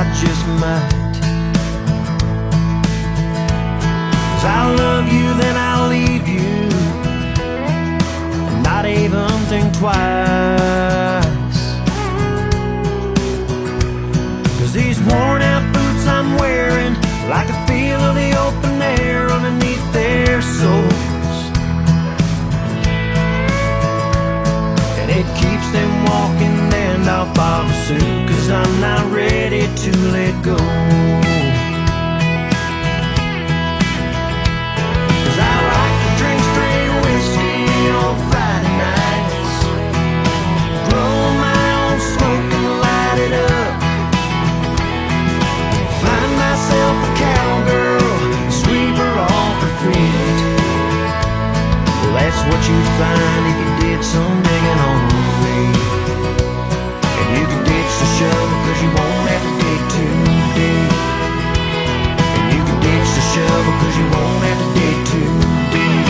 I just might. 'Cause I love you, then I'll leave you, and not even think twice. 'Cause these worn out boots I'm wearing like the feel of the open air underneath their soles, and it keeps them walking and I'll follow suit, 'cause I'm not ready to let go. 'Cause I like to drink straight whiskey on Friday nights, grow my own smoke and light it up, find myself a cowgirl, sweep her off her feet. Well, that's what you'd find if you did some digging on me. And you can ditch the shovel 'cause you won't have to dig too deep. And you can ditch the shovel 'cause you won't have to dig too deep.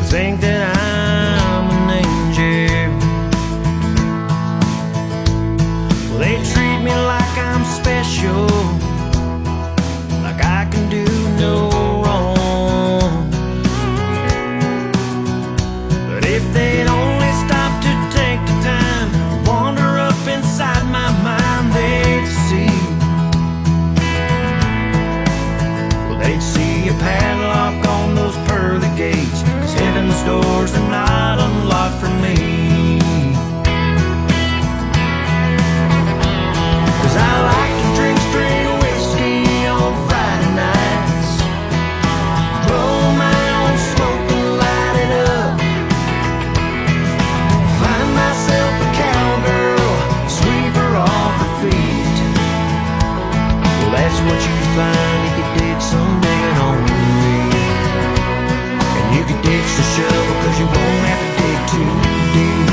Think that I'm an angel. Well, they treat me like I'm special, like I can do no wrong. But if they'd only stop to take the time, wander up inside my mind, they'd see. Well, they'd see a padlock on those pearly gates, 'cause heaven's doors are not unlocked for me. 'Cause I like to drink straight whiskey on Friday nights, grow my own smoke and light it up, find myself a cowgirl, sweep her off her feet. Well, that's what you'd find if you did some digging on me. You can ditch the shovel 'cause you won't have to dig too deep.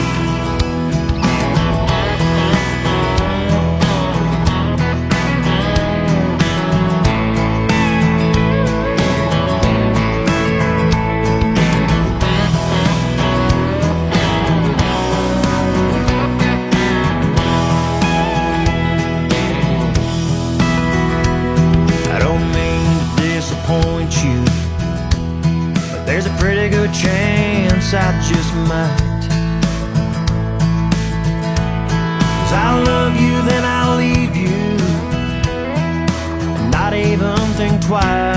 I don't mean to disappoint you, there's a pretty good chance I just might. 'Cause I love you, then I'll leave you, not even think twice.